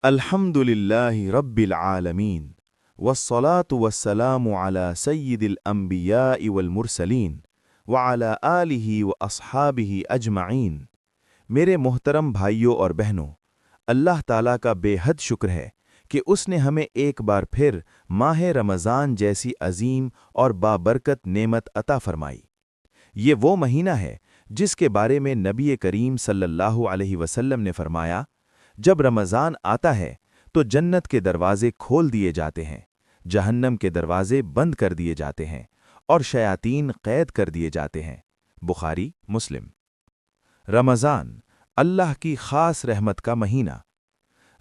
अल्हम्दुलिल्लाहि रब्बिल आलमीन वस्सलातु वस्सलामु अला सय्यिदिल अंबियाइ वल मुरसलीन व अला आलिहि व अस्हाबिहि अजमाइन। मेरे मोहतरम भाइयों और बहनों, अल्लाह ताला का बेहद शुक्र है कि उसने हमें एक बार फिर माह रमज़ान जैसी अजीम और बाबरकत नेमत अता फरमाई। ये वो महीना है जिसके बारे में नबी करीम सल्लल्लाहु अलैहि वसल्लम ने फरमाया, जब रमज़ान आता है तो जन्नत के दरवाजे खोल दिए जाते हैं, जहन्नम के दरवाजे बंद कर दिए जाते हैं और शयातीन कैद कर दिए जाते हैं। बुखारी मुस्लिम। रमज़ान अल्लाह की ख़ास रहमत का महीना।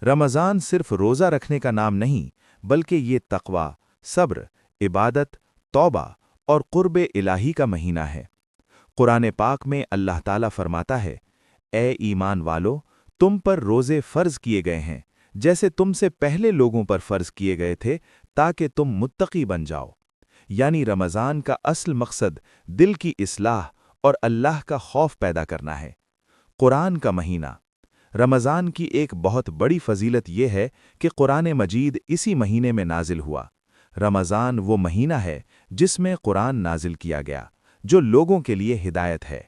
रमज़ान सिर्फ रोज़ा रखने का नाम नहीं, बल्कि ये तक़वा, सब्र, इबादत, तौबा और क़ुर्ब इलाही का महीना है। कुरान पाक में अल्लाह ताला फरमाता है, ए ईमान वालो, तुम पर रोज़े फ़र्ज़ किए गए हैं जैसे तुमसे पहले लोगों पर फ़र्ज़ किए गए थे, ताकि तुम मुत्तकी बन जाओ। यानी रमज़ान का असल मकसद दिल की इस्लाह और अल्लाह का खौफ पैदा करना है। कुरान का महीना। रमज़ान की एक बहुत बड़ी फ़जीलत यह है कि कुरान मजीद इसी महीने में नाजिल हुआ। रमज़ान वो महीना है जिसमें कुरान नाजिल किया गया, जो लोगों के लिए हिदायत है।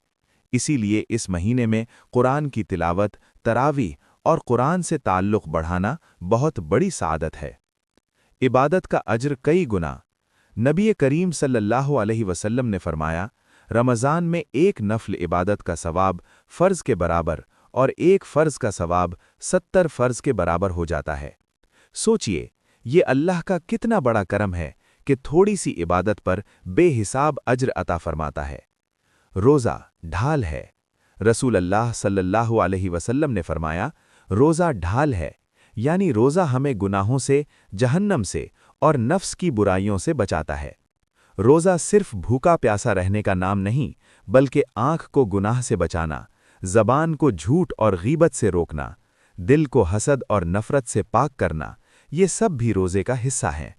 इसीलिए इस महीने में कुरान की तिलावत, तरावी और कुरान से ताल्लुक़ बढ़ाना बहुत बड़ी सादत है। इबादत का अज्र कई गुना। नबी करीम सल्लल्लाहु अलैहि वसल्लम ने फरमाया, रमज़ान में एक नफ़ल इबादत का सवाब फ़र्ज़ के बराबर और एक फ़र्ज़ का सवाब 70 फ़र्ज़ के बराबर हो जाता है। सोचिए, ये अल्लाह का कितना बड़ा करम है कि थोड़ी सी इबादत पर बेहिसाब अज्र अता फरमाता है। रोज़ा ढाल है। रसूल अल्लाह सल्लल्लाहु अलैहि वसल्लम ने फरमाया, रोज़ा ढाल है, यानी रोज़ा हमें गुनाहों से, जहन्नम से और नफ्स की बुराइयों से बचाता है। रोज़ा सिर्फ भूखा प्यासा रहने का नाम नहीं, बल्कि आँख को गुनाह से बचाना, ज़बान को झूठ और गीबत से रोकना, दिल को हसद और नफ़रत से पाक करना, ये सब भी रोज़े का हिस्सा हैं।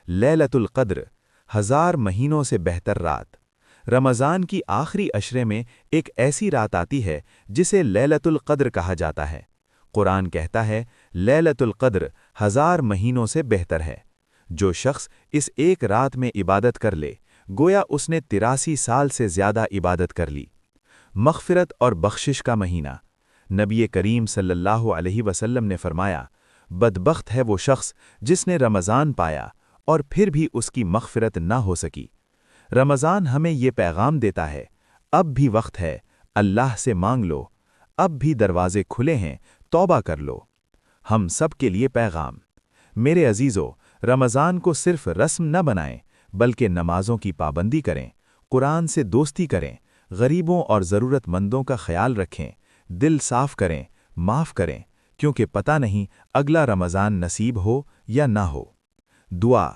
लैलतुल क़द्र, 1000 महीनों से बेहतर रात। रमज़ान की आखिरी अशरे में एक ऐसी रात आती है जिसे लैलतुल क़द्र कहा जाता है। कुरान कहता है, लैलतुल क़द्र 1000 महीनों से बेहतर है। जो शख्स इस एक रात में इबादत कर ले, गोया उसने 83 साल से ज़्यादा इबादत कर ली। मग़फ़िरत और बख्शिश का महीना। नबी करीम सल्लल्लाहु अलैहि वसल्लम ने फरमाया, बदबख्त है वो शख्स जिसने रमज़ान पाया और फिर भी उसकी मग़फ़िरत ना हो सकी। रमज़ान हमें ये पैगाम देता है, अब भी वक्त है, अल्लाह से मांग लो, अब भी दरवाजे खुले हैं, तौबा कर लो। हम सब के लिए पैगाम। मेरे अजीज़ों, रमज़ान को सिर्फ रस्म न बनाएं, बल्कि नमाज़ों की पाबंदी करें, कुरान से दोस्ती करें, गरीबों और ज़रूरतमंदों का ख्याल रखें, दिल साफ़ करें, माफ़ करें, क्योंकि पता नहीं अगला रमज़ान नसीब हो या ना हो। दुआ।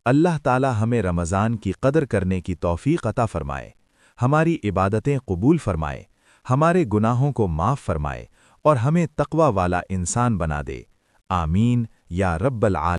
अल्लाह ताला हमें रमज़ान की कदर करने की तौफ़ीक़ अता फ़रमाए, हमारी इबादतें कबूल फ़रमाए, हमारे गुनाहों को माफ़ फ़रमाए और हमें तक़वा वाला इंसान बना दे। आमीन या रब्बल आलमीन।